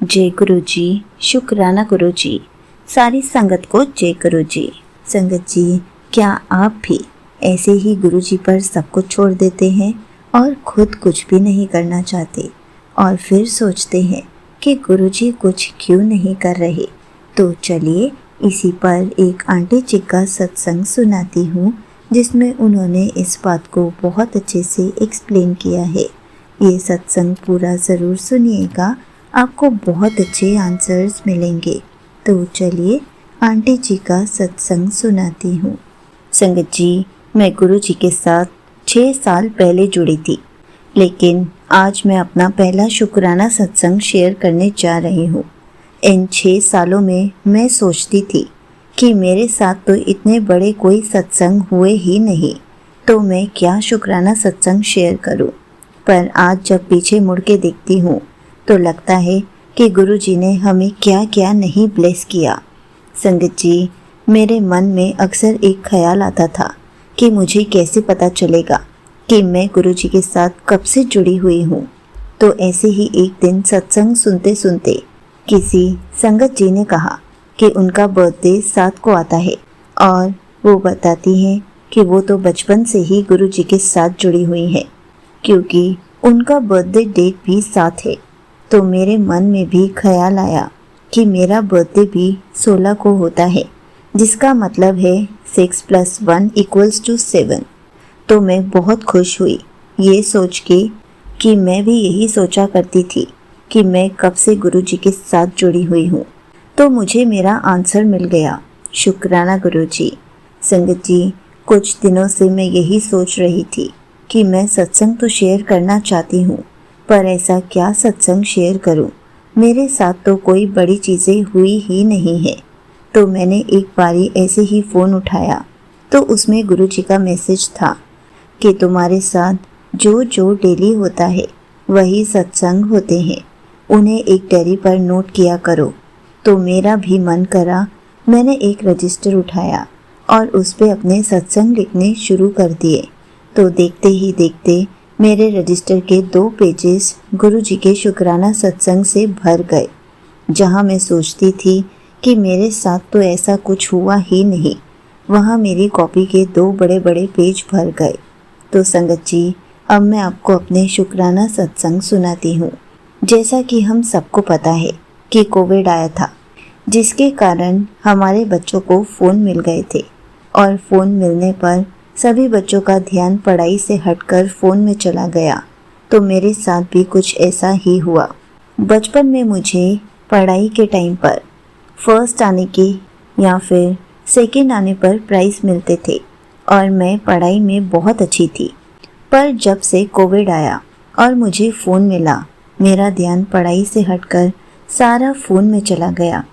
जय गुरु जी, शुक्राना गुरु जी, सारी संगत को जय गुरु जी। संगत जी, क्या आप भी ऐसे ही गुरु जी पर सब कुछ छोड़ देते हैं और खुद कुछ भी नहीं करना चाहते और फिर सोचते हैं कि गुरु जी कुछ क्यों नहीं कर रहे? तो चलिए इसी पर एक आंटी जी का सत्संग सुनाती हूँ, जिसमें उन्होंने इस बात को बहुत अच्छे से एक्सप्लेन किया है। ये सत्संग पूरा ज़रूर सुनिएगा, आपको बहुत अच्छे आंसर्स मिलेंगे। तो चलिए आंटी जी का सत्संग सुनाती हूँ। संगत जी, मैं गुरु जी के साथ 6 साल पहले जुड़ी थी, लेकिन आज मैं अपना पहला शुक्राना सत्संग शेयर करने जा रही हूँ। इन 6 सालों में मैं सोचती थी कि मेरे साथ तो इतने बड़े कोई सत्संग हुए ही नहीं, तो मैं क्या शुक्राना सत्संग शेयर करूँ। पर आज जब पीछे मुड़ के देखती हूँ तो लगता है कि गुरु जी ने हमें क्या क्या नहीं ब्लेस किया। संगत जी, मेरे मन में अक्सर एक ख्याल आता था कि मुझे कैसे पता चलेगा कि मैं गुरु जी के साथ कब से जुड़ी हुई हूँ। तो ऐसे ही एक दिन सत्संग सुनते सुनते किसी संगत जी ने कहा कि उनका बर्थडे 7 को आता है और वो बताती हैं कि वो तो बचपन से ही गुरु जी के साथ जुड़ी हुई हैं, क्योंकि उनका बर्थडे डेट भी 7 है। तो मेरे मन में भी ख्याल आया कि मेरा बर्थडे भी 16 को होता है, जिसका मतलब है 6 + 1 = 7। तो मैं बहुत खुश हुई ये सोच के कि मैं भी यही सोचा करती थी कि मैं कब से गुरु जी के साथ जुड़ी हुई हूँ। तो मुझे मेरा आंसर मिल गया, शुक्राना गुरु जी। संगत जी, कुछ दिनों से मैं यही सोच रही थी कि मैं सत्संग तो शेयर करना चाहती हूँ, पर ऐसा क्या सत्संग शेयर करूं? मेरे साथ तो कोई बड़ी चीज़ें हुई ही नहीं है। तो मैंने एक बारी ऐसे ही फ़ोन उठाया तो उसमें गुरु जी का मैसेज था कि तुम्हारे साथ जो जो डेली होता है वही सत्संग होते हैं, उन्हें एक डायरी पर नोट किया करो। तो मेरा भी मन करा, मैंने एक रजिस्टर उठाया और उस पर अपने सत्संग लिखने शुरू कर दिए। तो देखते ही देखते मेरे रजिस्टर के 2 पेजेस गुरु जी के शुक्राना सत्संग से भर गए। जहाँ मैं सोचती थी कि मेरे साथ तो ऐसा कुछ हुआ ही नहीं, वहाँ मेरी कॉपी के 2 बड़े बड़े पेज भर गए। तो संगत जी, अब मैं आपको अपने शुक्राना सत्संग सुनाती हूँ। जैसा कि हम सबको पता है कि कोविड आया था, जिसके कारण हमारे बच्चों को फ़ोन मिल गए थे और फ़ोन मिलने पर सभी बच्चों का ध्यान पढ़ाई से हटकर फ़ोन में चला गया। तो मेरे साथ भी कुछ ऐसा ही हुआ। बचपन में मुझे पढ़ाई के टाइम पर फर्स्ट आने के या फिर सेकंड आने पर प्राइज़ मिलते थे और मैं पढ़ाई में बहुत अच्छी थी। पर जब से कोविड आया और मुझे फ़ोन मिला, मेरा ध्यान पढ़ाई से हटकर सारा फ़ोन में चला गया,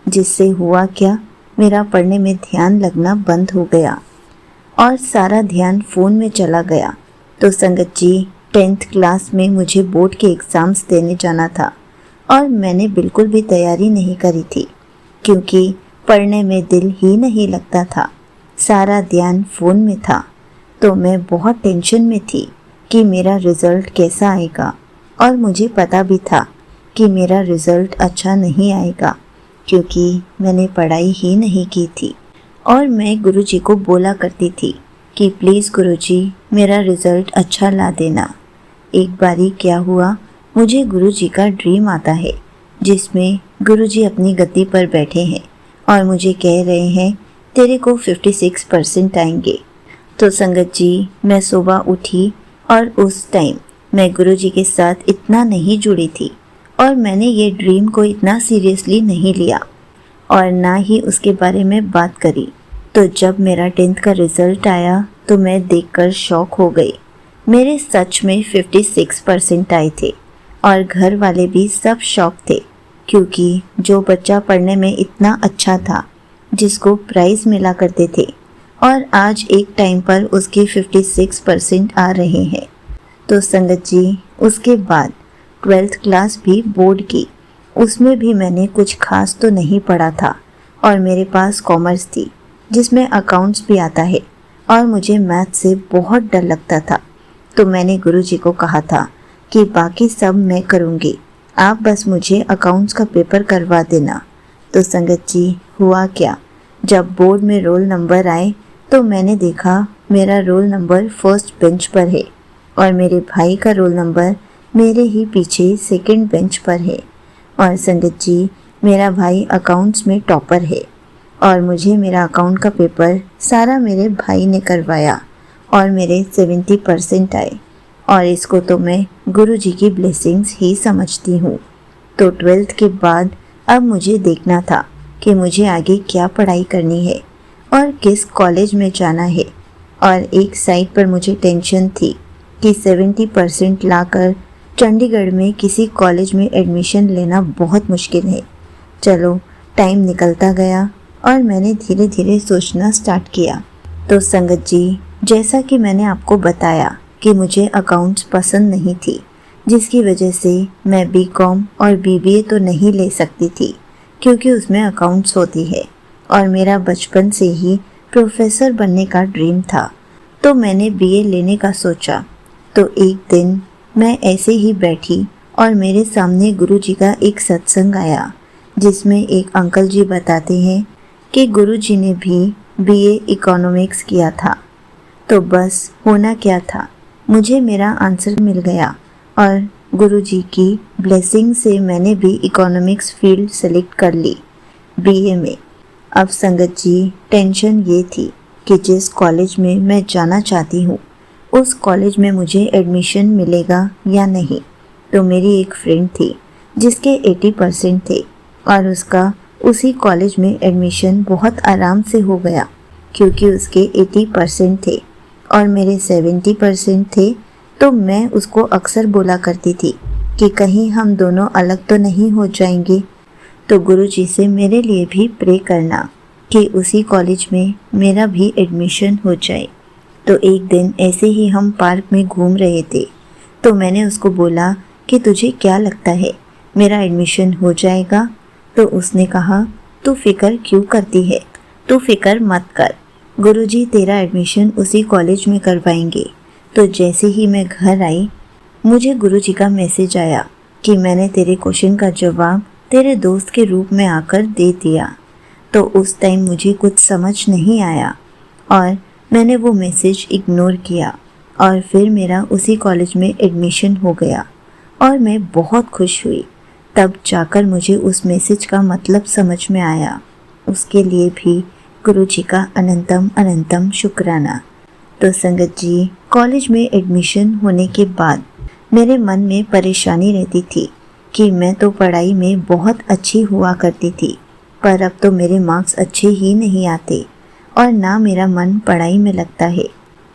जिससे हुआ क्या, मेरा पढ़ने में ध्यान लगना बंद हो गया और सारा ध्यान फ़ोन में चला गया। तो संगत जी, 10th क्लास में मुझे बोर्ड के एग्ज़ाम्स देने जाना था और मैंने बिल्कुल भी तैयारी नहीं करी थी, क्योंकि पढ़ने में दिल ही नहीं लगता था, सारा ध्यान फ़ोन में था। तो मैं बहुत टेंशन में थी कि मेरा रिज़ल्ट कैसा आएगा और मुझे पता भी था कि मेरा रिज़ल्ट अच्छा नहीं आएगा, क्योंकि मैंने पढ़ाई ही नहीं की थी। और मैं गुरु जी को बोला करती थी कि प्लीज़ गुरु जी, मेरा रिज़ल्ट अच्छा ला देना। एक बारी क्या हुआ, मुझे गुरु जी का ड्रीम आता है, जिसमें गुरु जी अपनी गद्दी पर बैठे हैं और मुझे कह रहे हैं तेरे को 56% आएंगे। तो संगत जी, मैं सुबह उठी और उस टाइम मैं गुरु जी के साथ इतना नहीं जुड़ी थी और मैंने ये ड्रीम को इतना सीरियसली नहीं लिया और ना ही उसके बारे में बात करी। तो जब मेरा 10th का रिज़ल्ट आया तो मैं देखकर शॉक हो गई। मेरे सच में 56% आए थे और घर वाले भी सब शॉक थे, क्योंकि जो बच्चा पढ़ने में इतना अच्छा था, जिसको प्राइज़ मिला करते थे, और आज एक टाइम पर उसके 56% आ रहे हैं। तो संगत जी, उसके बाद 12th क्लास भी बोर्ड की, उसमें भी मैंने कुछ खास तो नहीं पढ़ा था और मेरे पास कॉमर्स थी, जिसमें अकाउंट्स भी आता है और मुझे मैथ से बहुत डर लगता था। तो मैंने गुरु जी को कहा था कि बाकी सब मैं करूँगी, आप बस मुझे अकाउंट्स का पेपर करवा देना। तो संगत जी, हुआ क्या, जब बोर्ड में रोल नंबर आए तो मैंने देखा मेरा रोल नंबर फर्स्ट बेंच पर है और मेरे भाई का रोल नंबर मेरे ही पीछे सेकंड बेंच पर है। और संगत जी, मेरा भाई अकाउंट्स में टॉपर है और मुझे मेरा अकाउंट का पेपर सारा मेरे भाई ने करवाया और मेरे 70% आए। और इसको तो मैं गुरुजी की ब्लेसिंग्स ही समझती हूँ। तो 12th के बाद अब मुझे देखना था कि मुझे आगे क्या पढ़ाई करनी है और किस कॉलेज में जाना है। और एक साइड पर मुझे टेंशन थी कि 70% लाकर चंडीगढ़ में किसी कॉलेज में एडमिशन लेना बहुत मुश्किल है। चलो, टाइम निकलता गया और मैंने धीरे धीरे सोचना स्टार्ट किया। तो संगत जी, जैसा कि मैंने आपको बताया कि मुझे अकाउंट्स पसंद नहीं थी, जिसकी वजह से मैं बीकॉम और बीबीए तो नहीं ले सकती थी क्योंकि उसमें अकाउंट्स होती है और मेरा बचपन से ही प्रोफेसर बनने का ड्रीम था। तो मैंने बीए लेने का सोचा। तो एक दिन मैं ऐसे ही बैठी और मेरे सामने गुरुजी का एक सत्संग आया जिसमें एक अंकल जी बताते हैं कि गुरुजी ने भी बीए इकोनॉमिक्स किया था। तो बस होना क्या था, मुझे मेरा आंसर मिल गया और गुरुजी की ब्लेसिंग से मैंने भी इकोनॉमिक्स फील्ड सेलेक्ट कर ली बीए में। अब संगत जी, टेंशन ये थी कि जिस कॉलेज में मैं जाना चाहती हूँ उस कॉलेज में मुझे एडमिशन मिलेगा या नहीं। तो मेरी एक फ्रेंड थी जिसके 80% थे और उसका उसी कॉलेज में एडमिशन बहुत आराम से हो गया क्योंकि उसके 80% थे और मेरे 70% थे। तो मैं उसको अक्सर बोला करती थी कि कहीं हम दोनों अलग तो नहीं हो जाएंगे। तो गुरुजी से मेरे लिए भी प्रे करना कि उसी कॉलेज में मेरा भी एडमिशन हो जाए। तो एक दिन ऐसे ही हम पार्क में घूम रहे थे तो मैंने उसको बोला कि तुझे क्या लगता है मेरा एडमिशन हो जाएगा? तो उसने कहा, तू फिक्र क्यों करती है, तू फिक्र मत कर, गुरुजी तेरा एडमिशन उसी कॉलेज में करवाएंगे। तो जैसे ही मैं घर आई मुझे गुरुजी का मैसेज आया कि मैंने तेरे क्वेश्चन का जवाब तेरे दोस्त के रूप में आकर दे दिया। तो उस टाइम मुझे कुछ समझ नहीं आया और मैंने वो मैसेज इग्नोर किया और फिर मेरा उसी कॉलेज में एडमिशन हो गया और मैं बहुत खुश हुई। तब जाकर मुझे उस मैसेज का मतलब समझ में आया। उसके लिए भी गुरुजी का अनंतम अनंतम शुक्राना। तो संगत जी, कॉलेज में एडमिशन होने के बाद मेरे मन में परेशानी रहती थी कि मैं तो पढ़ाई में बहुत अच्छी हुआ करती थी पर अब तो मेरे मार्क्स अच्छे ही नहीं आते और ना मेरा मन पढ़ाई में लगता है।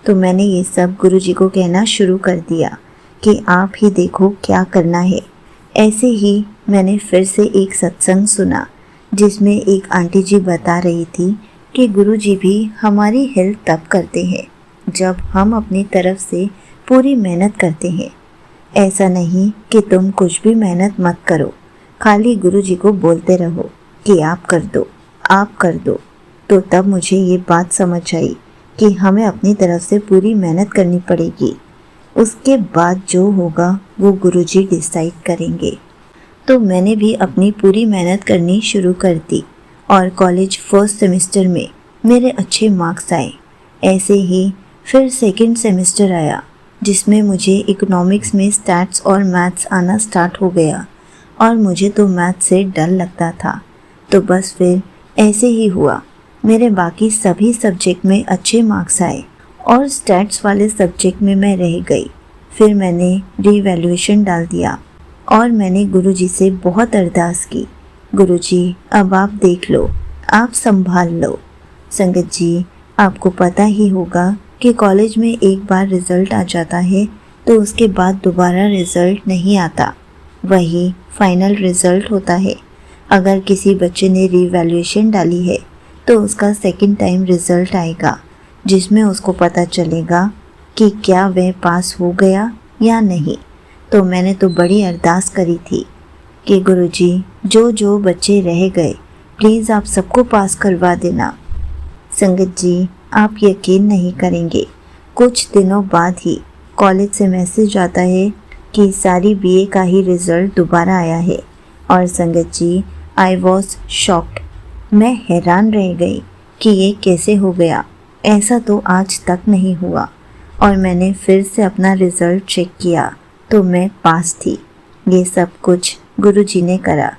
तो मैंने ये सब गुरुजी को कहना शुरू कर दिया कि आप ही देखो क्या करना है। ऐसे ही मैंने फिर से एक सत्संग सुना जिसमें एक आंटी जी बता रही थी कि गुरुजी भी हमारी हेल्प तब करते हैं जब हम अपनी तरफ से पूरी मेहनत करते हैं। ऐसा नहीं कि तुम कुछ भी मेहनत मत करो, खाली गुरुजी को बोलते रहो कि आप कर दो, आप कर दो। तो तब मुझे ये बात समझ आई कि हमें अपनी तरफ से पूरी मेहनत करनी पड़ेगी, उसके बाद जो होगा वो गुरुजी डिसाइड करेंगे। तो मैंने भी अपनी पूरी मेहनत करनी शुरू कर दी और कॉलेज फर्स्ट सेमेस्टर में मेरे अच्छे मार्क्स आए। ऐसे ही फिर सेकंड सेमेस्टर आया जिसमें मुझे इकोनॉमिक्स में स्टैट्स और मैथ्स आना स्टार्ट हो गया और मुझे तो मैथ्स से डर लगता था। तो बस फिर ऐसे ही हुआ, मेरे बाकी सभी सब्जेक्ट में अच्छे मार्क्स आए और स्टैट्स वाले सब्जेक्ट में मैं रह गई। फिर मैंने रीवैल्यूएशन डाल दिया और मैंने गुरुजी से बहुत अरदास की, गुरुजी अब आप देख लो, आप संभाल लो। संगत जी, आपको पता ही होगा कि कॉलेज में एक बार रिज़ल्ट आ जाता है तो उसके बाद दोबारा रिज़ल्ट नहीं आता, वही फाइनल रिज़ल्ट होता है। अगर किसी बच्चे ने रीवैल्यूएशन डाली है तो उसका सेकंड टाइम रिज़ल्ट आएगा जिसमें उसको पता चलेगा कि क्या वह पास हो गया या नहीं। तो मैंने तो बड़ी अरदास करी थी कि गुरुजी जो जो बच्चे रह गए प्लीज़ आप सबको पास करवा देना। संगत जी, आप यकीन नहीं करेंगे, कुछ दिनों बाद ही कॉलेज से मैसेज आता है कि सारी बीए का ही रिजल्ट दोबारा आया है। और संगत जी, आई वॉज शॉक्ड। मैं हैरान रह गई कि ये कैसे हो गया, ऐसा तो आज तक नहीं हुआ। और मैंने फिर से अपना रिजल्ट चेक किया तो मैं पास थी। ये सब कुछ गुरुजी ने करा।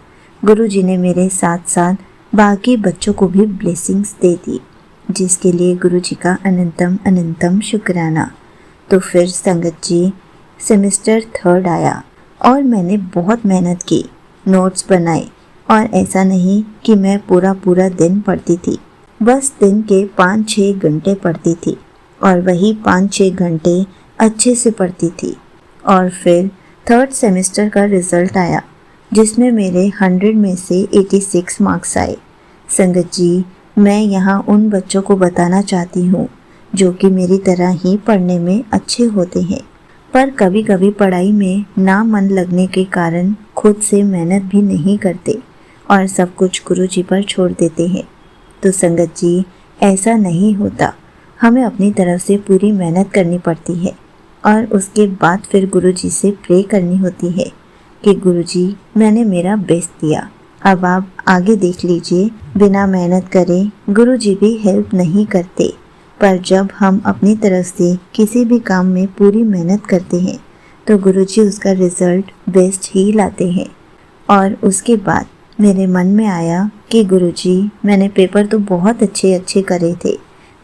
गुरुजी ने मेरे साथ साथ बाकी बच्चों को भी ब्लेसिंग्स दे दी, जिसके लिए गुरुजी का अनंतम अनंतम शुक्राना। तो फिर संगत जी, सेमेस्टर 3 आया और मैंने बहुत मेहनत की, नोट्स बनाए। और ऐसा नहीं कि मैं पूरा पूरा दिन पढ़ती थी, बस दिन के 5-6 घंटे पढ़ती थी और वही 5-6 घंटे अच्छे से पढ़ती थी। और फिर 3rd सेमेस्टर का रिज़ल्ट आया, जिसमें मेरे 100 में से 86 मार्क्स आए। संगत जी, मैं यहाँ उन बच्चों को बताना चाहती हूँ जो कि मेरी तरह ही पढ़ने में अच्छे होते हैं, पर कभी कभी पढ़ाई में ना मन लगने के कारण खुद से मेहनत भी नहीं करते और सब कुछ गुरुजी पर छोड़ देते हैं। तो संगत जी, ऐसा नहीं होता। हमें अपनी तरफ से पूरी मेहनत करनी पड़ती है और उसके बाद फिर गुरुजी से प्रे करनी होती है कि गुरुजी, मैंने मेरा बेस्ट दिया, अब आप आगे देख लीजिए। बिना मेहनत करे गुरुजी भी हेल्प नहीं करते, पर जब हम अपनी तरफ से किसी भी काम में पूरी मेहनत करते हैं तो गुरुजी उसका रिज़ल्ट बेस्ट ही लाते हैं। और उसके बाद मेरे मन में आया कि गुरुजी, मैंने पेपर तो बहुत अच्छे करे थे,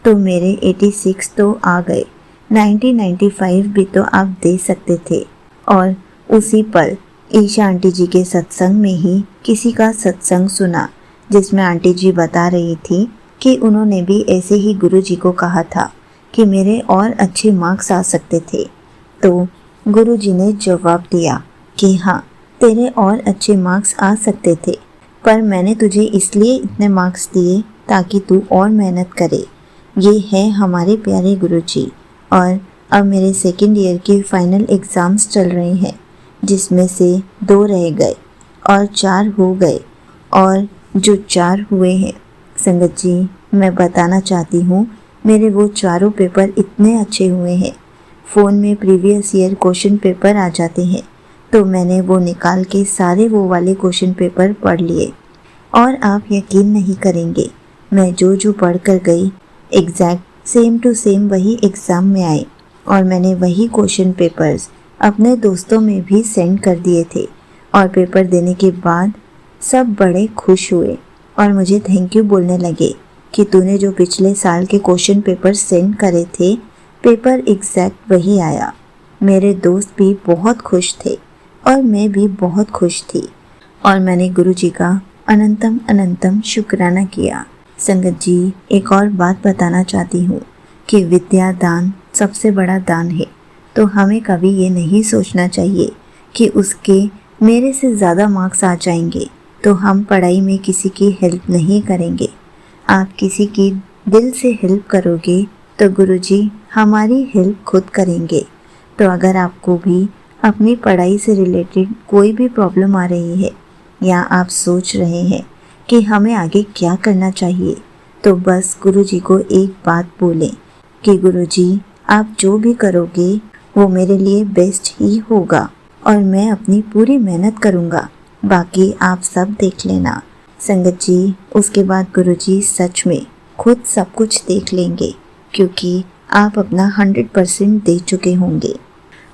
तो मेरे 86 तो आ गए, 90-95 भी तो आप दे सकते थे। और उसी पल ईशा आंटी जी के सत्संग में ही किसी का सत्संग सुना, जिसमें आंटी जी बता रही थी कि उन्होंने भी ऐसे ही गुरुजी को कहा था कि मेरे और अच्छे मार्क्स आ सकते थे। तो गुरुजी ने जवाब दिया कि हाँ, तेरे और अच्छे मार्क्स आ सकते थे, पर मैंने तुझे इसलिए इतने मार्क्स दिए ताकि तू और मेहनत करे। ये है हमारे प्यारे गुरुजी। और अब मेरे 2nd ईयर के फाइनल एग्ज़ाम्स चल रहे हैं, जिसमें से 2 रह गए और 4 हो गए। और जो 4 हुए हैं संगत जी, मैं बताना चाहती हूँ, मेरे वो चारों पेपर इतने अच्छे हुए हैं। फ़ोन में प्रीवियस ईयर क्वेश्चन पेपर आ जाते हैं, तो मैंने वो निकाल के सारे वो वाले क्वेश्चन पेपर पढ़ लिए। और आप यकीन नहीं करेंगे, मैं जो पढ़ कर गई एग्जैक्ट सेम टू सेम वही एग्ज़ाम में आए। और मैंने वही क्वेश्चन पेपर्स अपने दोस्तों में भी सेंड कर दिए थे। और पेपर देने के बाद सब बड़े खुश हुए और मुझे थैंक यू बोलने लगे कि तूने जो पिछले साल के क्वेश्चन पेपर सेंड करे थे, पेपर एग्जैक्ट वही आया। मेरे दोस्त भी बहुत खुश थे और मैं भी बहुत खुश थी। और मैंने गुरुजी का अनंतम अनंतम शुक्राना किया। संगत जी, एक और बात बताना चाहती हूँ कि विद्या दान सबसे बड़ा दान है। तो हमें कभी ये नहीं सोचना चाहिए कि उसके मेरे से ज़्यादा मार्क्स आ जाएंगे तो हम पढ़ाई में किसी की हेल्प नहीं करेंगे। आप किसी की दिल से हेल्प करोगे तो गुरुजी हमारी हेल्प खुद करेंगे। तो अगर आपको भी अपनी पढ़ाई से रिलेटेड कोई भी प्रॉब्लम आ रही है या आप सोच रहे हैं कि हमें आगे क्या करना चाहिए, तो बस गुरुजी को एक बात बोलें कि गुरुजी, आप जो भी करोगे वो मेरे लिए बेस्ट ही होगा और मैं अपनी पूरी मेहनत करूँगा, बाकी आप सब देख लेना। संगत जी, उसके बाद गुरुजी सच में खुद सब कुछ देख लेंगे, क्योंकि आप अपना 100% दे चुके होंगे।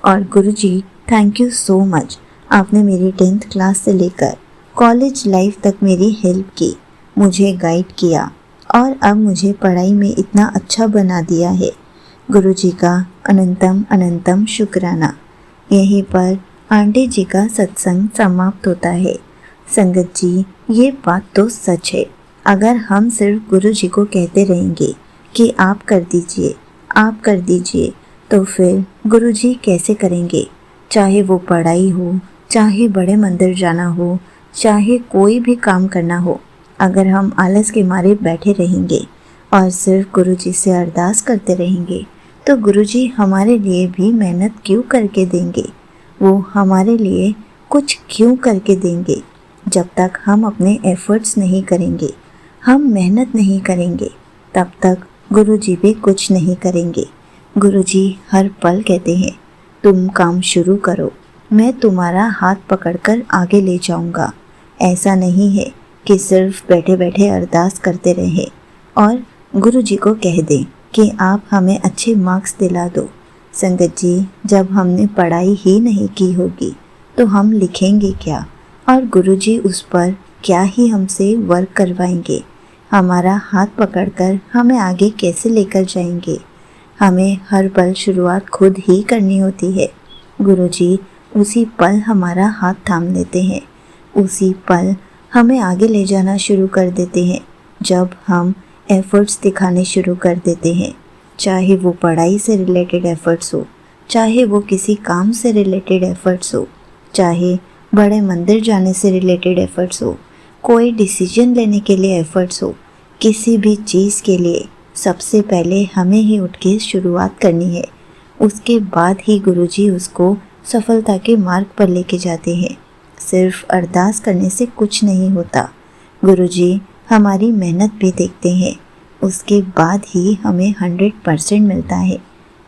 और गुरुजी, थैंक यू सो मच। आपने मेरी 10th क्लास से लेकर कॉलेज लाइफ तक मेरी हेल्प की, मुझे गाइड किया और अब मुझे पढ़ाई में इतना अच्छा बना दिया है। गुरुजी का अनंतम अनंतम शुक्राना। यहीं पर आंटी जी का सत्संग समाप्त होता है। संगत जी, ये बात तो सच है। अगर हम सिर्फ गुरुजी को कहते रहेंगे कि आप कर दीजिए, आप कर दीजिए, तो फिर गुरुजी कैसे करेंगे? चाहे वो पढ़ाई हो, चाहे बड़े मंदिर जाना हो, चाहे कोई भी काम करना हो, अगर हम आलस के मारे बैठे रहेंगे और सिर्फ गुरुजी से अरदास करते रहेंगे तो गुरुजी हमारे लिए भी मेहनत क्यों करके देंगे? वो हमारे लिए कुछ क्यों करके देंगे? जब तक हम अपने एफर्ट्स नहीं करेंगे, हम मेहनत नहीं करेंगे, तब तक गुरुजी भी कुछ नहीं करेंगे। गुरुजी हर पल कहते हैं, तुम काम शुरू करो, मैं तुम्हारा हाथ पकड़कर आगे ले जाऊंगा। ऐसा नहीं है कि सिर्फ बैठे बैठे अरदास करते रहे और गुरुजी को कह दें कि आप हमें अच्छे मार्क्स दिला दो। संगत जी, जब हमने पढ़ाई ही नहीं की होगी तो हम लिखेंगे क्या, और गुरुजी उस पर क्या ही हमसे वर्क करवाएंगे। हमारा हाथ पकड़कर हमें आगे कैसे लेकर जाएंगे। हमें हर पल शुरुआत खुद ही करनी होती है। गुरुजी उसी पल हमारा हाथ थाम लेते हैं, उसी पल हमें आगे ले जाना शुरू कर देते हैं जब हम एफ़र्ट्स दिखाने शुरू कर देते हैं। चाहे वो पढ़ाई से रिलेटेड एफ़र्ट्स हो, चाहे वो किसी काम से रिलेटेड एफ़र्ट्स हो, चाहे बड़े मंदिर जाने से रिलेटेड एफ़र्ट्स हो, कोई डिसीजन लेने के लिए एफ़र्ट्स हो, किसी भी चीज़ के लिए सबसे पहले हमें ही उठ के शुरुआत करनी है। उसके बाद ही गुरुजी उसको सफलता के मार्ग पर लेके जाते हैं। सिर्फ अरदास करने से कुछ नहीं होता। गुरुजी हमारी मेहनत भी देखते हैं, उसके बाद ही हमें 100% मिलता है।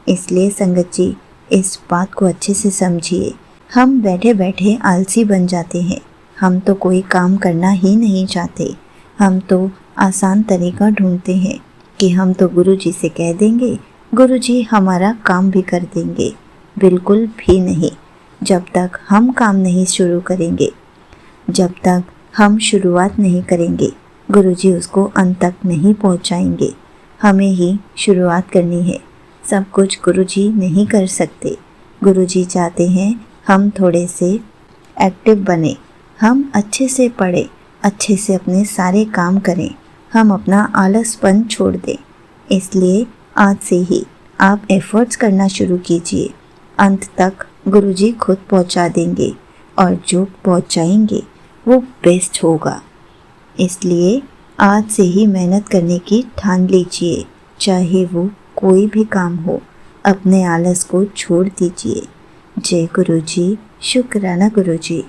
इसलिए संगत जी, इस बात को अच्छे से समझिए। हम बैठे बैठे आलसी बन जाते हैं। हम तो कोई काम करना ही नहीं चाहते। हम तो आसान तरीका ढूंढते हैं कि हम तो गुरुजी से कह देंगे, गुरुजी हमारा काम भी कर देंगे। बिल्कुल भी नहीं। जब तक हम काम नहीं शुरू करेंगे, जब तक हम शुरुआत नहीं करेंगे, गुरुजी उसको अंत तक नहीं पहुंचाएंगे। हमें ही शुरुआत करनी है। सब कुछ गुरुजी नहीं कर सकते। गुरुजी चाहते हैं हम थोड़े से एक्टिव बने, हम अच्छे से पढ़ें, अच्छे से अपने सारे काम करें, हम अपना आलसपन छोड़ दें। इसलिए आज से ही आप एफ़र्ट्स करना शुरू कीजिए। अंत तक गुरुजी खुद पहुंचा देंगे और जो पहुंचाएंगे वो बेस्ट होगा। इसलिए आज से ही मेहनत करने की ठान लीजिए। चाहे वो कोई भी काम हो, अपने आलस को छोड़ दीजिए। जय गुरुजी। शुक्राना गुरुजी।